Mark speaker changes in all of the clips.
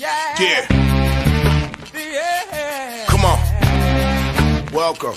Speaker 1: Yeah. Come on. Welcome.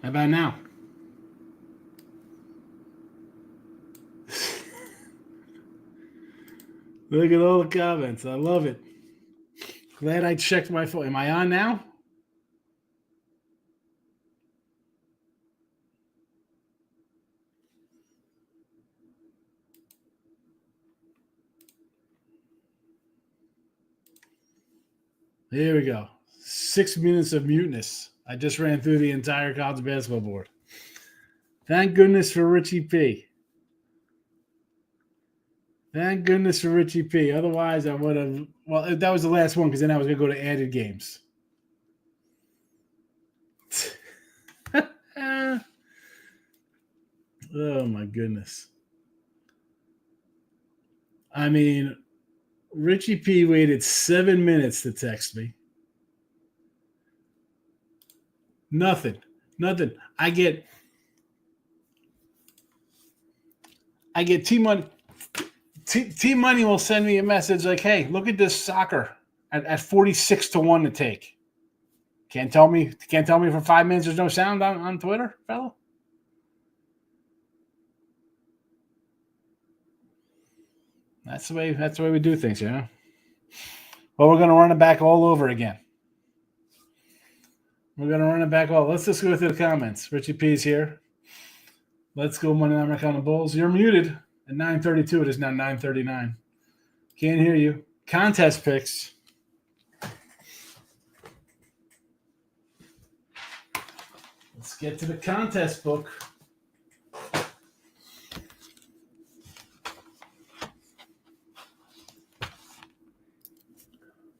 Speaker 2: How about now? Look at all the comments. I love it. Glad I checked my phone. Am I on now? Here we go. 6 minutes of muteness. I just ran through the entire college basketball board. Thank goodness for Richie P. Thank goodness for Richie P. Otherwise, I would have. Well, that was the last one because then I was going to go to added games. Oh, my goodness. I mean, Richie P waited 7 minutes to text me. Nothing. I get T-Money. T-Money will send me a message like, hey, look at this soccer at 46-1 to take. Can't tell me for 5 minutes there's no sound on Twitter, fella? That's the way we do things, you know? Well, we're going to run it back all over again. Let's just go through the comments. Richie P's here. Let's go Monday Night Americana Bulls. You're muted at 9:32. It is now 9:39. Can't hear you. Contest picks. Let's get to the contest book.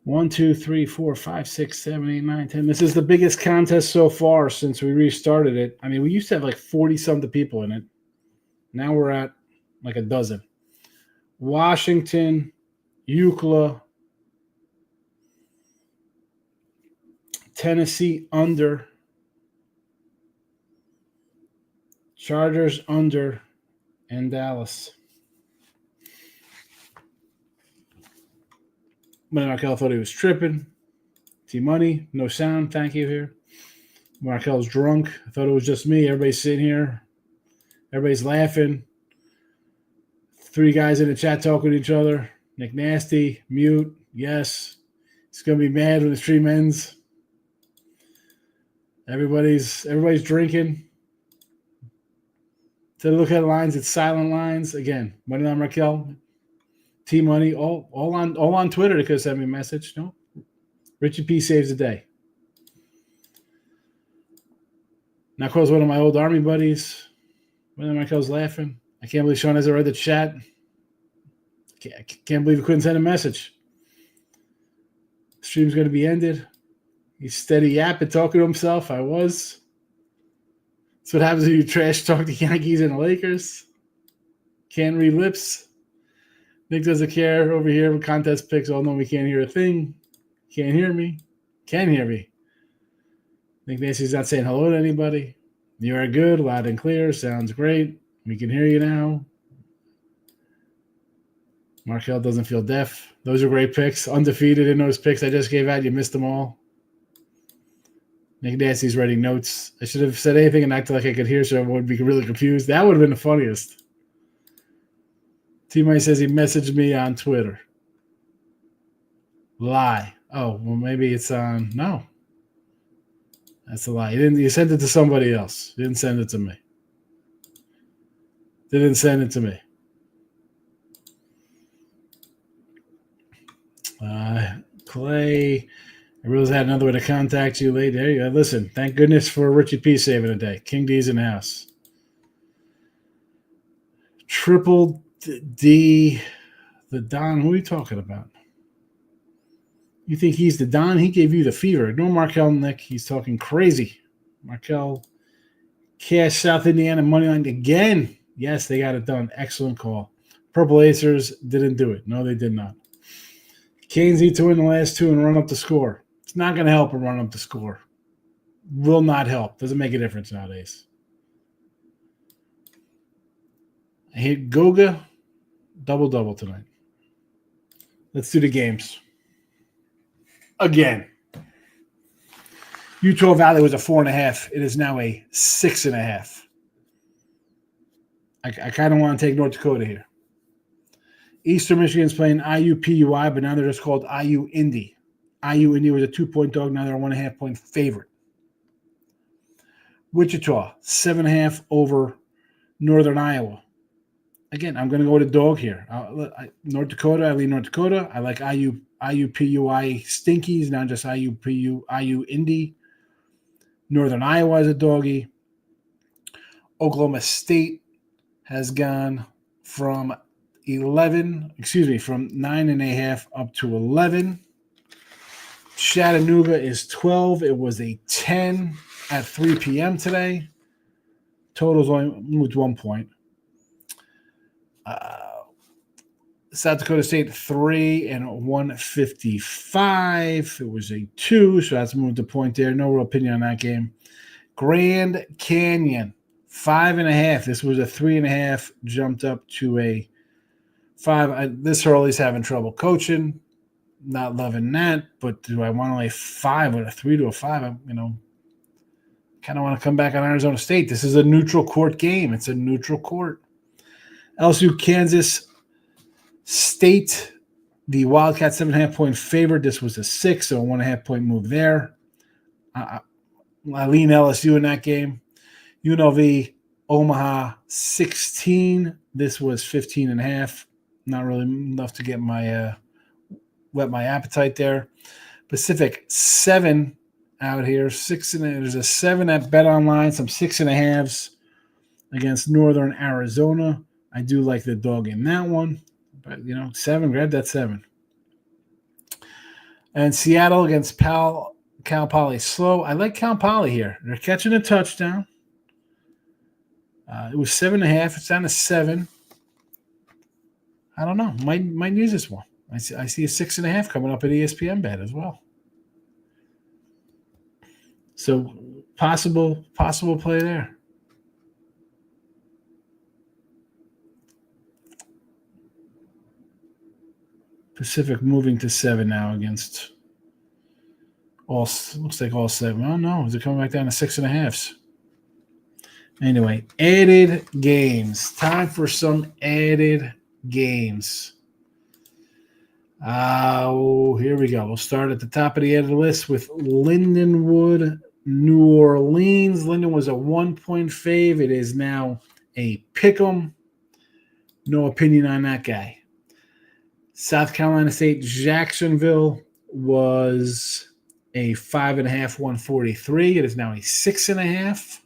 Speaker 2: One, 2, 3, 4, 5, 6, 7, 8, 9, 10. This is the biggest contest so far since we restarted it. I mean, we used to have like 40-something people in it. Now we're at like a dozen. Washington, UCLA, Tennessee under, Chargers under, and Dallas. Markel thought he was tripping. T-Money, no sound, thank you here. Markel's drunk. I thought it was just me. Everybody's sitting here. Everybody's laughing. 3 guys in the chat talking to each other. Nick Nasty, mute, yes. He's going to be mad when the stream ends. Everybody's drinking. To look at lines, it's silent lines. Again, Money on Markel. T-Money, all on Twitter. They could send me a message. No. Richie P saves the day. Now calls one of my old Army buddies. When Michael's laughing. I can't believe Sean hasn't read the chat. I can't believe he couldn't send a message. Stream's going to be ended. He's steady yapping, talking to himself. I was. That's what happens when you trash talk the Yankees and the Lakers. Can't read lips. Nick doesn't care over here with contest picks. Oh, no, we can't hear a thing. Can't hear me. Can hear me. Nick Nancy's not saying hello to anybody. You are good, loud and clear. Sounds great. We can hear you now. Markel doesn't feel deaf. Those are great picks. Undefeated in those picks I just gave out. You missed them all. Nick Nancy's writing notes. I should have said anything and acted like I could hear so everyone would be really confused. That would have been the funniest. T-Mike says he messaged me on Twitter. Lie. Oh, well, maybe it's on. No. That's a lie. You sent it to somebody else. You didn't send it to me. Didn't send it to me. Clay, I realized I had another way to contact you later. There you go. Listen, thank goodness for Richie P saving the day. King D's in the house. Triple D, the Don. Who are you talking about? You think he's the Don? He gave you the fever. Ignore Markel, Nick. He's talking crazy. Markel, Cash, South Indiana, money line again. Yes, they got it done. Excellent call. Purple Acers didn't do it. No, they did not. Canes need to win the last 2 and run up the score. It's not going to help them run up the score. Will not help. Doesn't make a difference nowadays. I hit Goga. Double-double tonight. Let's do the games. Again. Utah Valley was a 4.5. It is now a 6.5. I kind of want to take North Dakota here. Eastern Michigan's playing IUPUI, but now they're just called IU Indy. IU Indy was a 2-point dog. Now they're a 1.5-point favorite. Wichita, 7.5 over Northern Iowa. Again, I'm going to go with a dog here. North Dakota, I lean North Dakota. I like IUPUI Stinkies, now just IU Indy. Northern Iowa is a doggy. Oklahoma State has gone from 9.5 up to 11. Chattanooga is 12. It was a 10 at 3 p.m. today. Totals only moved 1 point. South Dakota State 3 and 155. It was a 2, so that's moved a point there. No real opinion on that game. Grand Canyon 5.5. This was a 3.5, jumped up to a 5. This Hurley's having trouble coaching. Not loving that, but do I want to lay 5 with a 3 to a 5? Kind of want to come back on Arizona State. This is a neutral court game. It's a neutral court. LSU, Kansas State, the Wildcats 7.5-point favorite. This was a 6, so a 1.5-point move there. I lean LSU in that game. UNLV, Omaha 16. This was 15.5. Not really enough to get my whet my appetite there. Pacific 7 out here. 6 and there's a 7 at Bet Online. Some 6.5s against Northern Arizona. I do like the dog in that one. But, 7, grab that 7. And Seattle against Cal Poly Slow. I like Cal Poly here. They're catching a touchdown. It was 7.5. It's down to 7. I don't know. Might use this one. I see a 6.5 coming up at ESPN Bet as well. So possible play there. Pacific moving to 7 now against looks like all 7. Oh no, is it coming back down to 6.5s? Anyway, added games. Time for some added games. Here we go. We'll start at the top of the added list with Lindenwood, New Orleans. Linden was a 1-point fave. It is now a pick'em. No opinion on that guy. South Carolina State, Jacksonville was a 5.5, 143. It is now a 6.5.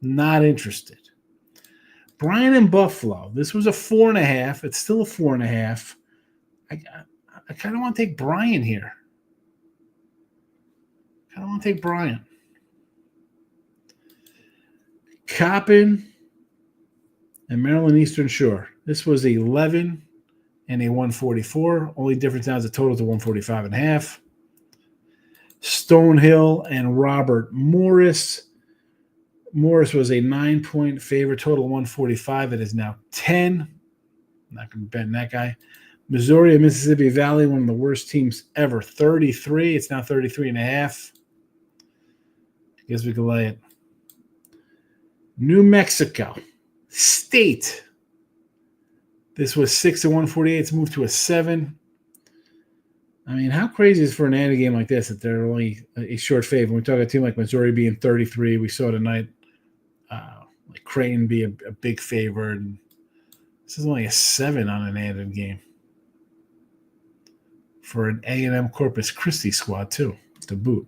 Speaker 2: Not interested. Bryan and Buffalo. This was a 4.5. It's still a 4.5. I kind of want to take Bryan here. Coppin and Maryland Eastern Shore. This was 11 and a 144. Only difference now is the total to 145.5. Stonehill and Robert Morris. Morris was a 9-point favorite, total 145. It is now 10. I'm not going to bet that guy. Missouri and Mississippi Valley, one of the worst teams ever, 33. It's now 33.5. I guess we can lay it. New Mexico State. This was 6 and 148. It's moved to a 7. I mean, how crazy is it for an added game like this that they're only a short fave? When we talk about a team like Missouri being 33, we saw tonight like Creighton be a big favorite. And this is only a 7 on an added game for an A&M Corpus Christi squad too, to boot.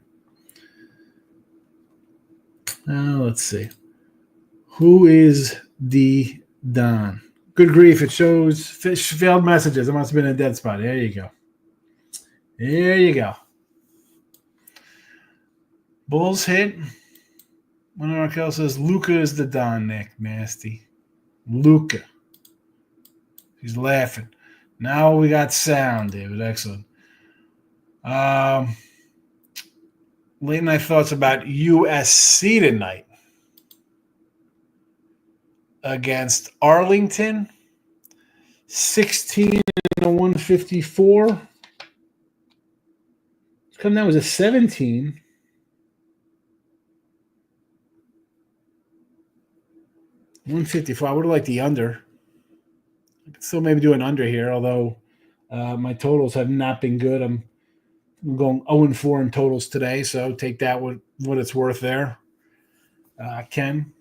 Speaker 2: Let's see. Who is the Don? Good grief, it shows failed messages. It must have been a dead spot. There you go. Bulls hit. One of our Raquel says, Luca is the Don, Nick. Nasty. Luca. He's laughing. Now we got sound, David. Excellent. Late night thoughts about USC tonight against Arlington. 16 and 154. Come down was a 17. 154. I would have liked the under. I could still maybe do an under here, although my totals have not been good. I'm going 0-4 in totals today, so take that with what it's worth there. Ken,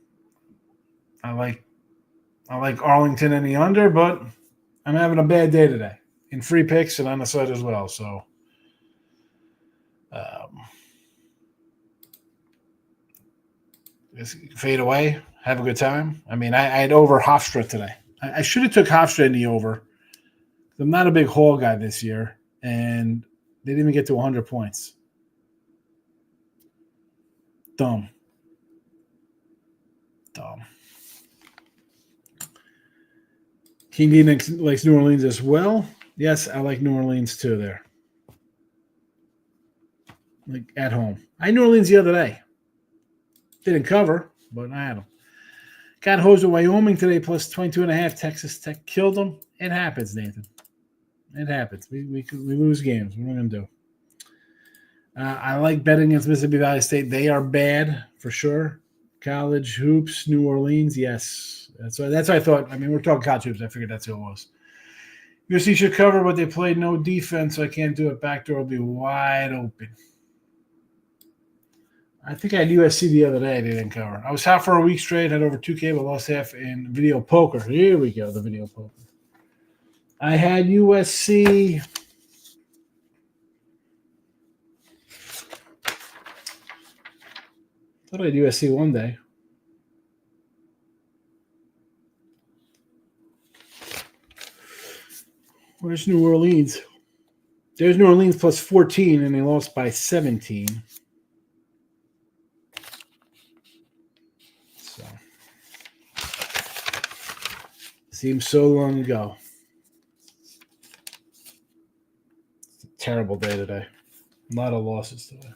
Speaker 2: I like Arlington in the under, but I'm having a bad day today in free picks and on the site as well. So, just fade away. Have a good time. I mean, I had over Hofstra today. I should have took Hofstra in the over. I'm not a big Hall guy this year, and they didn't even get to 100 points. Dumb. King D likes New Orleans as well. Yes, I like New Orleans too there. Like at home. I had New Orleans the other day. Didn't cover, but I had them. Got hosed with Wyoming today plus 22.5. Texas Tech killed them. It happens, Nathan. It happens. We lose games. What are we going to do? I like betting against Mississippi Valley State. They are bad for sure. College hoops, New Orleans, yes. That's what I thought. I mean, we're talking college hoops. I figured that's who it was. USC should cover, but they played no defense, so I can't do it. Backdoor will be wide open. I think I had USC the other day. They didn't cover. I was hot for a week straight, had over 2K, but lost half in video poker. Here we go, the video poker. I had USC. Thought I had USC one day. Where's New Orleans? There's New Orleans plus 14, and they lost by 17. So, seems so long ago. It's a terrible day today. A lot of losses today.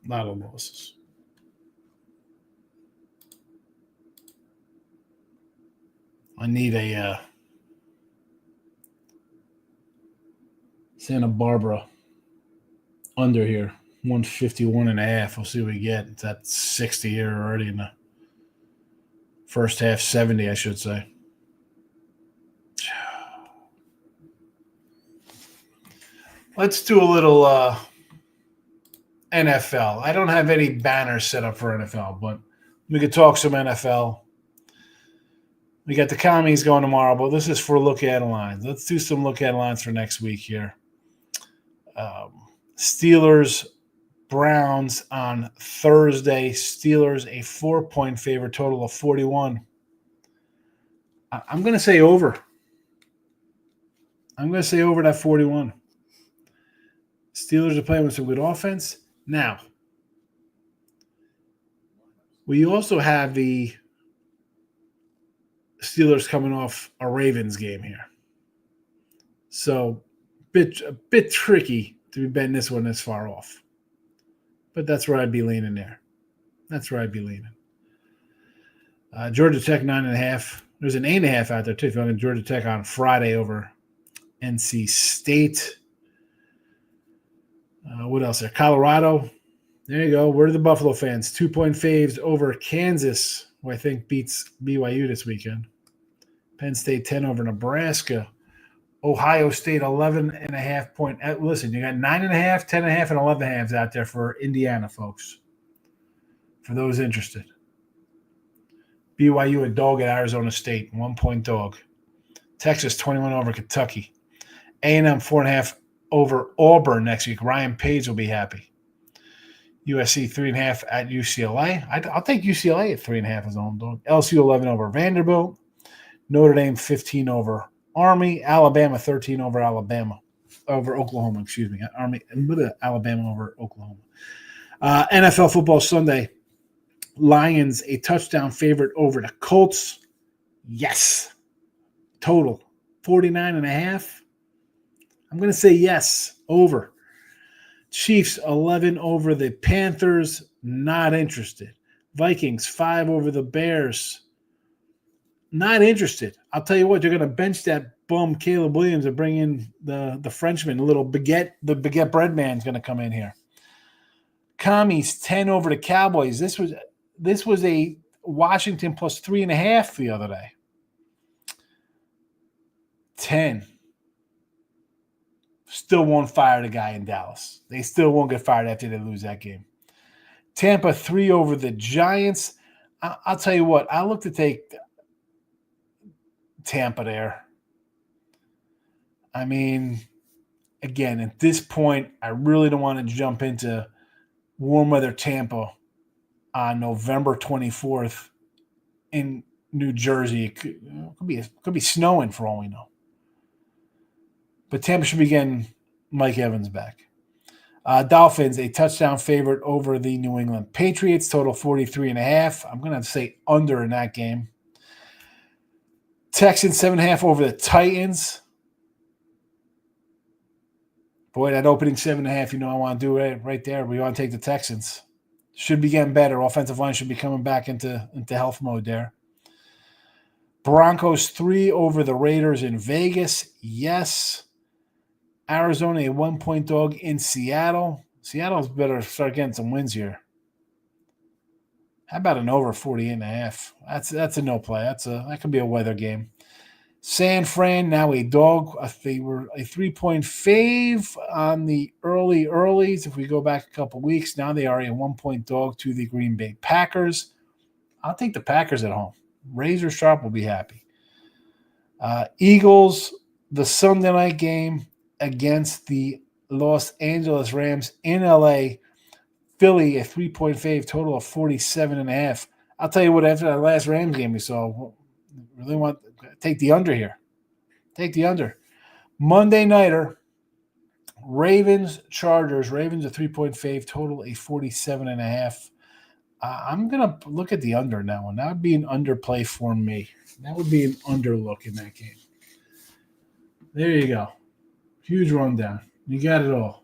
Speaker 2: A lot of losses. I need a Santa Barbara under here, 151.5. We'll see what we get. It's at 60 here already in the first half, 70, I should say. Let's do a little NFL. I don't have any banners set up for NFL, but we could talk some NFL. We got the commies going tomorrow, but this is for look at lines. Let's do some look at lines for next week here. Steelers, Browns on Thursday. Steelers a 4-point favorite, total of 41. I'm going to say over. I'm going to say over that 41. Steelers are playing with some good offense. Now, we also have the Steelers coming off a Ravens game here. So a bit tricky to be betting this one this far off. But that's where I'd be leaning there. That's where I'd be leaning. Georgia Tech 9.5. There's an 8.5 out there too. If you want Georgia Tech on Friday over NC State. What else there? Colorado. There you go. Where are the Buffalo fans? 2-point faves over Kansas, who I think beats BYU this weekend. Penn State 10 over Nebraska. Ohio State 11.5 point. Listen, you got 9.5, 10.5, and 11.5s out there for Indiana, folks. For those interested. BYU a dog at Arizona State, 1-point dog. Texas 21 over Kentucky. A&M 4.5 over Auburn next week. Ryan Page will be happy. USC 3.5 at UCLA. I'll take UCLA at 3.5 as a home dog. LSU 11 over Vanderbilt. Notre Dame 15 over Army. Alabama 13 over Oklahoma. Excuse me. Alabama over Oklahoma. NFL football Sunday. Lions a touchdown favorite over the Colts. Yes. Total 49.5. I'm going to say yes. Over. Chiefs 11 over the Panthers. Not interested. Vikings 5 over the Bears. Not interested. I'll tell you what, they're going to bench that bum Caleb Williams and bring in the Frenchman, the little baguette. The baguette bread man's going to come in here. Commies 10 over the Cowboys. This was a Washington plus 3.5 the other day. 10. Still won't fire the guy in Dallas. They still won't get fired after they lose that game. Tampa 3 over the Giants. I'll tell you what. I look to take Tampa there. I mean, again, at this point, I really don't want to jump into warm weather Tampa on November 24th in New Jersey. It could be snowing for all we know. But Tampa should be getting Mike Evans back. Dolphins, a touchdown favorite over the New England Patriots, total 43.5. I'm going to say under in that game. Texans, 7.5 over the Titans. Boy, that opening 7.5, you know I want to do it right there. We want to take the Texans. Should be getting better. Offensive line should be coming back into health mode there. Broncos 3 over the Raiders in Vegas. Yes. Arizona, a 1-point dog in Seattle. Seattle's better start getting some wins here. How about an over 48.5? That's a no play. That could be a weather game. San Fran, now a dog. They were a 3-point fave on the earlies. If we go back a couple weeks, now they are a 1-point dog to the Green Bay Packers. I'll take the Packers at home. Razor Sharp will be happy. Eagles, the Sunday night game against the Los Angeles Rams in L.A. Philly, a 3-point fave, total of 47.5. I'll tell you what, after that last Rams game we saw, really want to take the under here. Take the under. Monday nighter, Ravens, Chargers. Ravens, a 3-point fave, total a 47.5. I'm going to look at the under now, and that would be an underplay for me. That would be an underlook in that game. There you go. Huge rundown. You got it all.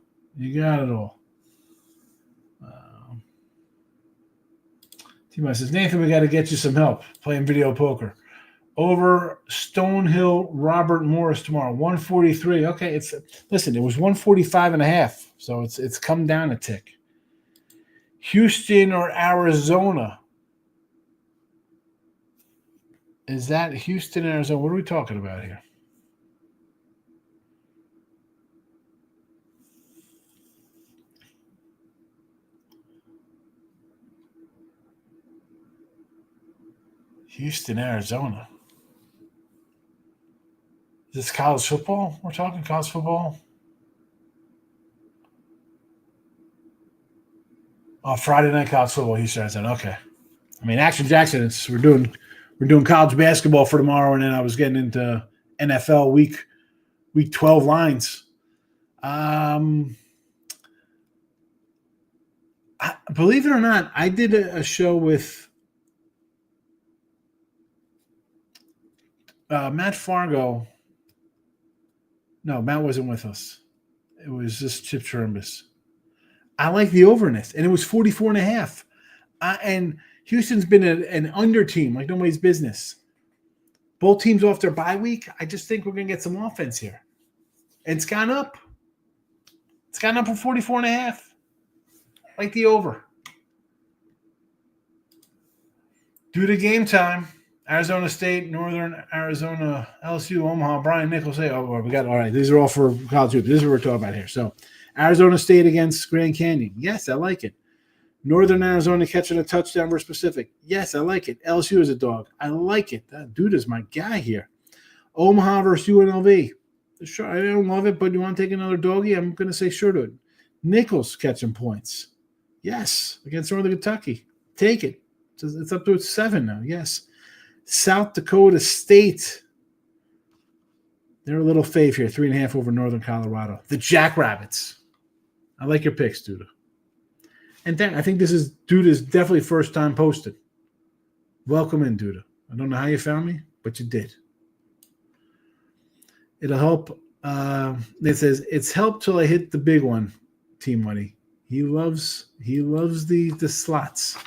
Speaker 2: T-Mike says, Nathan, we got to get you some help playing video poker. Over Stonehill, Robert Morris tomorrow, 143. Okay, listen, it was 145.5, so it's come down a tick. Houston or Arizona? Is that Houston, Arizona? What are we talking about here? Houston, Arizona. Is this college football? We're talking college football? Oh, Friday night college football, Houston, Arizona. Okay. I mean, Action Jackson, we're doing college basketball for tomorrow, and then I was getting into NFL week 12 lines. Believe it or not, I did a show with Matt Fargo. No, Matt wasn't with us. It was just Chip Chirimbus. I like the overness, and it was 44.5. And Houston's been an under team, like nobody's business. Both teams off their bye week. I just think we're going to get some offense here. And it's gone up. It's gone up from 44.5. Like the over. Due to game time, Arizona State, Northern Arizona, LSU, Omaha, Brian Nichols. We got all right. These are all for college hoops. This is what we're talking about here. So, Arizona State against Grand Canyon. Yes, I like it. Northern Arizona catching a touchdown versus Pacific. Yes, I like it. LSU is a dog. I like it. That dude is my guy here. Omaha versus UNLV. Sure, I don't love it, but you want to take another doggy? I'm going to say sure to it. Nichols catching points. Yes, against Northern Kentucky. Take it. It's up to 7 now. Yes. South Dakota State. They're a little fave here. 3.5 over Northern Colorado. The Jackrabbits. I like your picks, Duda. And then I think Duda's definitely first time posted. Welcome in, Duda. I don't know how you found me, but you did. It'll help. It says it's helped till I hit the big one. Team Money. He loves the slots.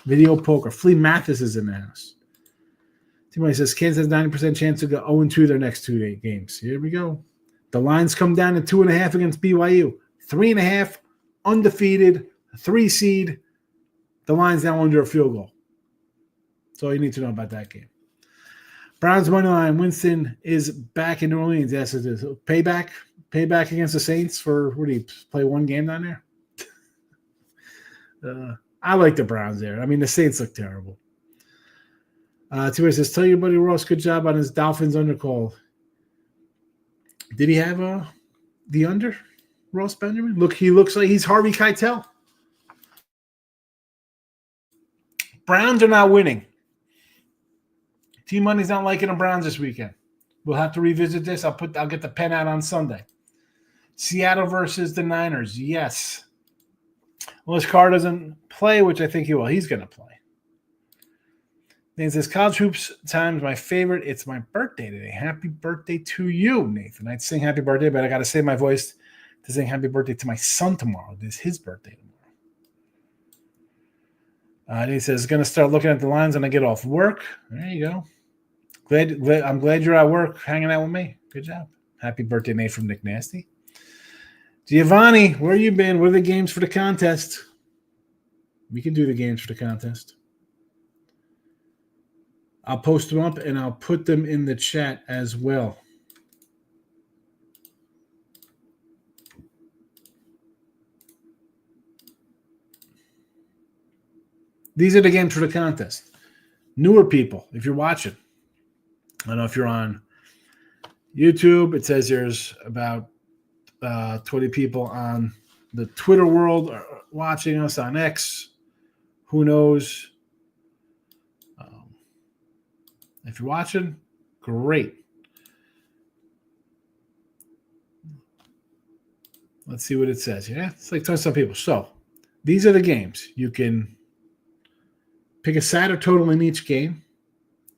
Speaker 2: Video poker. Flea Mathis is in the house. Team Money says Kansas has 90% chance to go 0-2 their next 2 games. Here we go. The lines come down to 2.5 against BYU. 3.5 undefeated. 3 seed. The line's now under a field goal. That's all you need to know about that game. Browns money line. Winston is back in New Orleans. Yes, it is. Payback against the Saints for, what do you play, one game down there? I like the Browns there. I mean, the Saints look terrible. T-Way says, tell your buddy Ross, good job on his Dolphins undercall. Did he have the under, Ross Benjamin? Look, he looks like he's Harvey Keitel. Browns are not winning. T-Money's not liking the Browns this weekend. We'll have to revisit this. I'll get the pen out on Sunday. Seattle versus the Niners. Yes. Unless Carr doesn't play, which I think he will. He's going to play. Nathan says, college hoops time's my favorite. It's my birthday today. Happy birthday to you, Nathan. I'd sing happy birthday, but I got to save my voice to sing happy birthday to my son tomorrow. It is his birthday tomorrow. And he says, going to start looking at the lines when I get off work. There you go. I'm glad you're at work hanging out with me. Good job. Happy birthday, Nate, from Nick Nasty. Giovanni, where you been? What are the games for the contest? We can do the games for the contest. I'll post them up and I'll put them in the chat as well. These are the games for the contest. Newer people, if you're watching. I don't know if you're on YouTube. It says there's about 20 people on the Twitter world watching us on X. Who knows? If you're watching, great. Let's see what it says. Yeah, it's like telling some people. So these are the games. You can pick a side or total in each game.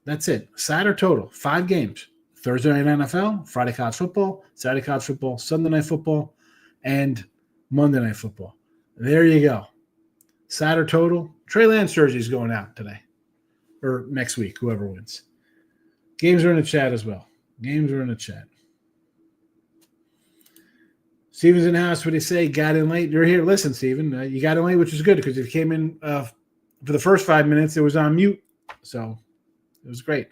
Speaker 2: That's it. Side or total. 5 games. Thursday night NFL, Friday college football, Saturday college football, Sunday night football, and Monday night football. There you go. Side or total. Trey Lance jersey is going out today or next week, whoever wins. Games are in the chat as well. Games are in the chat. Steven's in the house. What do you say? Got in late. You're here. Listen, Steven, you got in late, which is good because if you came in for the first 5 minutes, it was on mute. So it was great.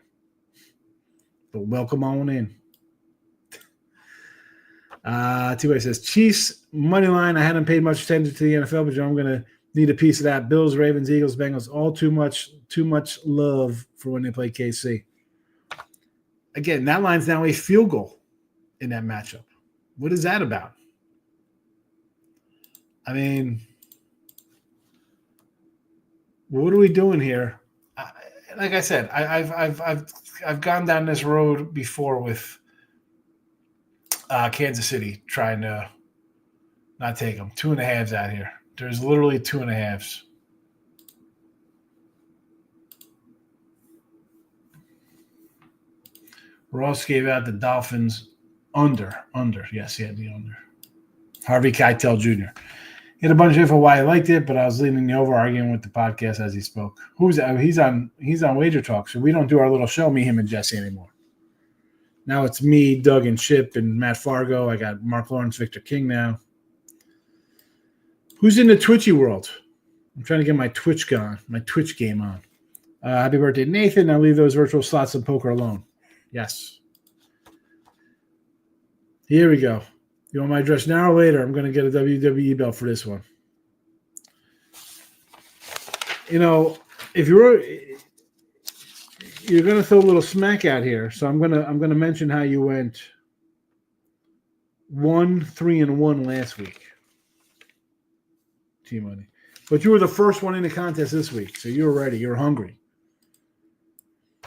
Speaker 2: But welcome on in. T-Way says, Chiefs money line. I hadn't paid much attention to the NFL, but I'm going to need a piece of that. Bills, Ravens, Eagles, Bengals, all too much love for when they play KC. Again, that line's now a field goal in that matchup. What is that about? I mean, what are we doing here? Like I said, I've gone down this road before with Kansas City trying to not take them. 2.5s out here. There's literally 2.5s. Ross gave out the Dolphins under. Yes, he had the under. Harvey Keitel Jr. He had a bunch of info why he liked it, but I was leaning the over arguing with the podcast as he spoke. He's on Wager Talk, so we don't do our little show, me, him, and Jesse anymore. Now it's me, Doug, and Chip, and Matt Fargo. I got Mark Lawrence, Victor King now. Who's in the Twitchy world? I'm trying to get my Twitch game on. Happy birthday, Nathan. I'll leave those virtual slots and poker alone. Yes. Here we go. You want my dress now or later? I'm going to get a WWE belt for this one. You know, if you're going to throw a little smack out here, so I'm going to mention how you went 1-3-1 last week. T-Money. But you were the first one in the contest this week, so you were ready. You were hungry.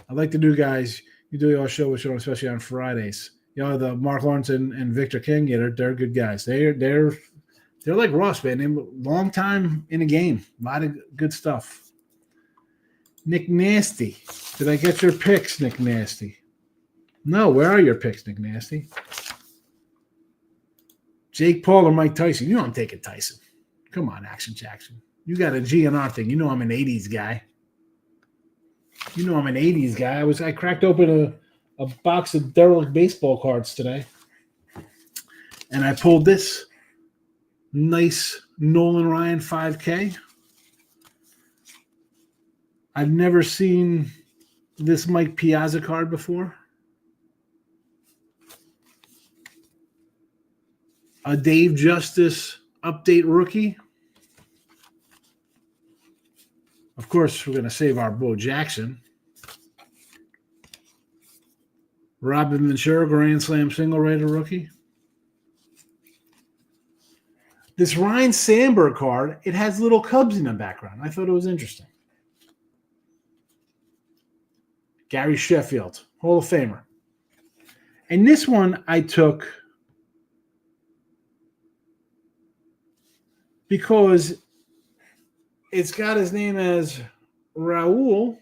Speaker 2: I like the new guys. You do your show with show, especially on Fridays. You know, the Mark Lawrence and Victor King, yeah, they're good guys. They're like Ross, man. They're long time in the game. A lot of good stuff. Nick Nasty. Did I get your picks, Nick Nasty? No, where are your picks, Nick Nasty? Jake Paul or Mike Tyson? You know I'm taking Tyson. Come on, Action Jackson. You got a GNR thing. You know I'm an 80s guy. I cracked open a box of derelict baseball cards today. And I pulled this nice Nolan Ryan 5K. I've never seen this Mike Piazza card before. A Dave Justice update rookie. Of course, we're going to save our Bo Jackson. Robin Ventura, Grand Slam single rated rookie. This Ryan Sandberg card, it has little Cubs in the background. I thought it was interesting. Gary Sheffield, Hall of Famer. And this one I took because it's got his name as Raul,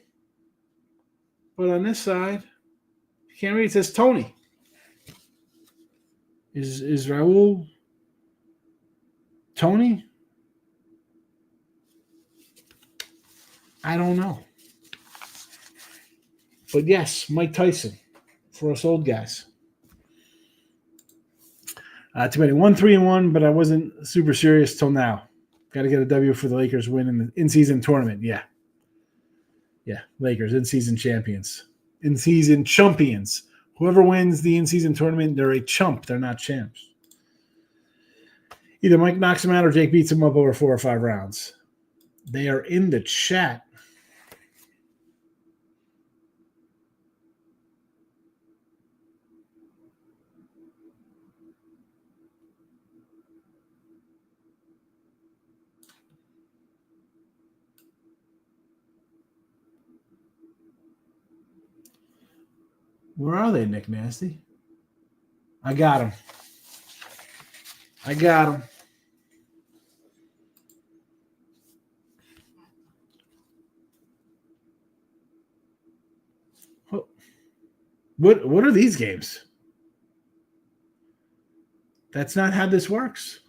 Speaker 2: but on this side, you can't read it. It says Tony. Is Raul Tony? I don't know. But yes, Mike Tyson for us old guys. Too many 1-3-1, but I wasn't super serious till now. Got to get a W for the Lakers win in the in-season tournament. Yeah, Lakers in-season champions, in-season champions. Whoever wins the in-season tournament, they're a chump. They're not champs. Either Mike knocks them out or Jake beats them up over 4 or 5 rounds. They are in the chat. Where are they, Nick Nasty? I got him. What are these games? That's not how this works.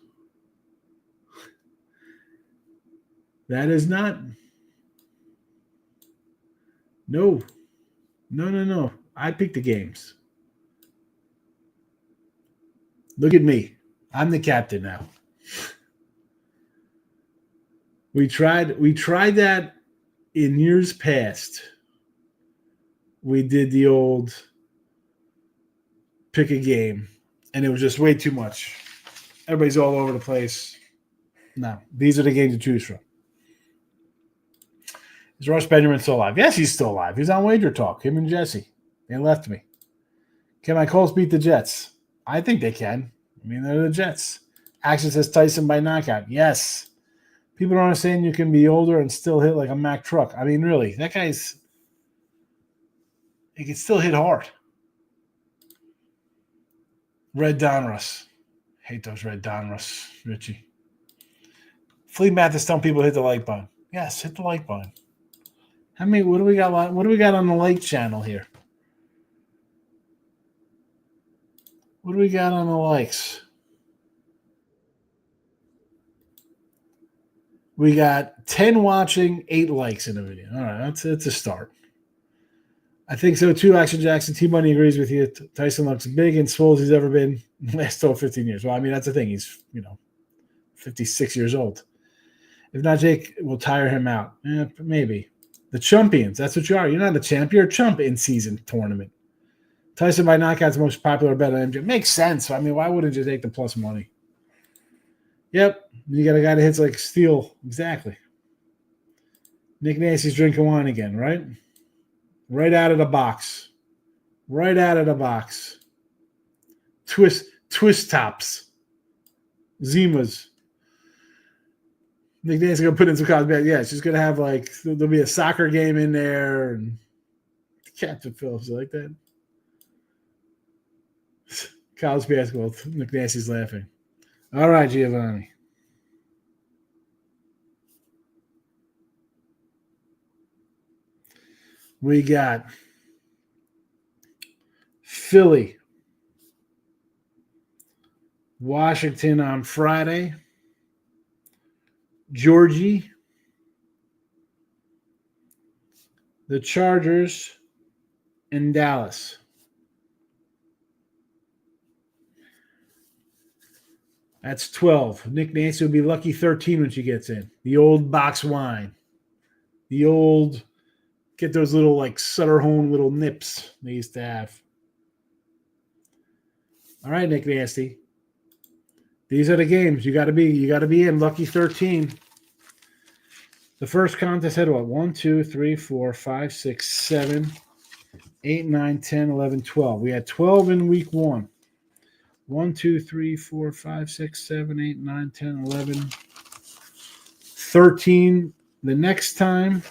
Speaker 2: That is not. No. I picked the games. Look at me. I'm the captain now. We tried that in years past. We did the old pick a game, and it was just way too much. Everybody's all over the place. No, these are the games to choose from. Is Russ Benjamin still alive? Yes, he's still alive. He's on Wager Talk, him and Jesse. They left me. Can my Colts beat the Jets? I think they can. I mean, they're the Jets. Action says Tyson by knockout. Yes. People don't understand you can be older and still hit like a Mack truck. I mean, really, that guy's – he can still hit hard. Red Donruss. Hate those Red Donruss, Richie. Flea Mathis telling people to hit the like button. Yes, hit the like button. How many? What do we got? What do we got on the like channel here? What do we got on the likes? We got 10 watching, 8 likes in the video. All right, it's a start. I think so too, Action Jackson. T-Money agrees with you. Tyson looks big and swole as he's ever been in the last 12, 15 years. Well, I mean, that's the thing. He's, 56 years old. If not, Jake will tire him out. Maybe. The champions. That's what you are. You're not a champ. You're a chump in season tournament. Tyson by knockout's most popular bet on MJ. Makes sense. I mean, why wouldn't you take the plus money? Yep. You got a guy that hits like steel. Exactly. Nick Nasty's drinking wine again, right? Right out of the box. Twist tops. Zimas. Nick Nasty's going to put in some cosmetic. Yeah, it's just going to have there'll be a soccer game in there. And Captain Phillips, like that. College basketball. Nick Nasty's laughing. All right, Giovanni. We got Philly, Washington on Friday, Georgie, the Chargers, and Dallas. That's 12. Nick Nancy will be lucky 13 when she gets in. The old box wine. The old Get those little like Sutter home little nips they used to have. All right, Nick Nasty. These are the games you got to be in. Lucky 13. The first contest had what? 1, 2, 3, 4, 5, 6, 7, 8, 9, 10, 11, 12. We had 12 in week 1. 1, 2, 3, 4, 5, 6, 7, 8, 9, 10, 11, 13. The next time,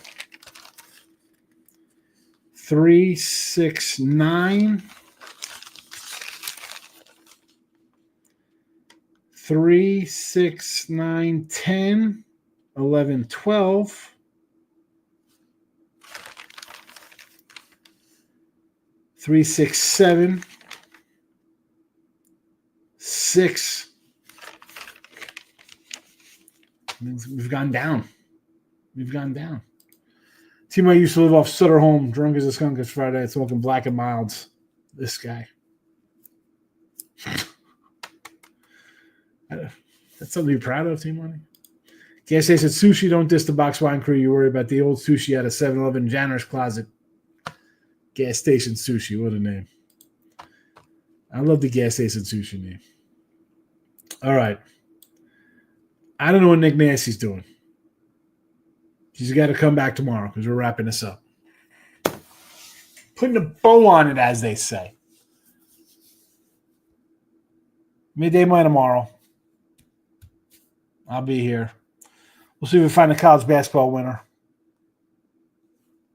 Speaker 2: 3, 6, 9. 3, 6, 9, 10, 11, 12. 3, 6, 7. 6. We've gone down. Team I used to live off Sutter home, drunk as a skunk as Friday, smoking black and milds. This guy. That's something to be proud of, Team Money. Gas station sushi, don't diss the box wine crew. You worry about the old sushi out of 7-Eleven janitor's closet. Gas station sushi, what a name. I love the gas station sushi name. All right. I don't know what Nick Nasty's doing. He's got to come back tomorrow because we're wrapping this up. Putting a bow on it, as they say. Midday my tomorrow. I'll be here. We'll see if we find a college basketball winner.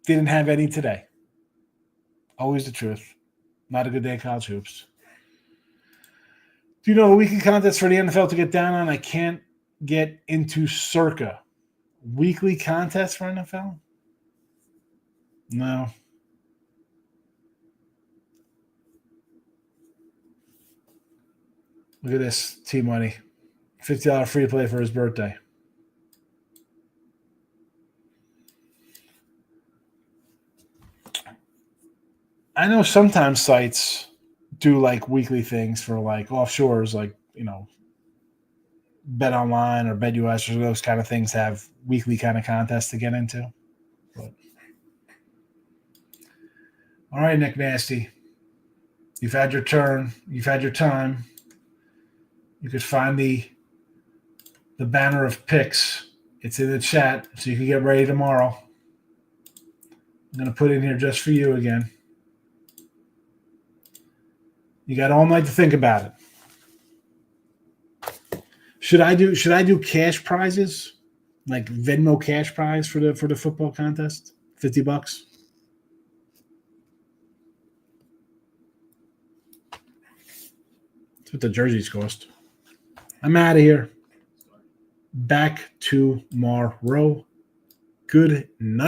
Speaker 2: Didn't have any today. Always the truth. Not a good day of college hoops. Do you know the weekly contest for the NFL to get down on? I can't get into Circa. Weekly contest for NFL? No. Look at this, T-Money. $50 free play for his birthday. I know sometimes sites do like weekly things for like offshores, like, you know, Bet Online or Bet US or those kind of things have weekly kind of contests to get into. But all right, Nick Nasty. You've had your turn. You've had your time. You could find the banner of picks. It's in the chat, so you can get ready tomorrow. I'm going to put it in here just for you again. You got all night to think about it. Should I do cash prizes? Like Venmo cash prize for the football contest? $50? That's what the jerseys cost. I'm out of here. Back tomorrow. Good night.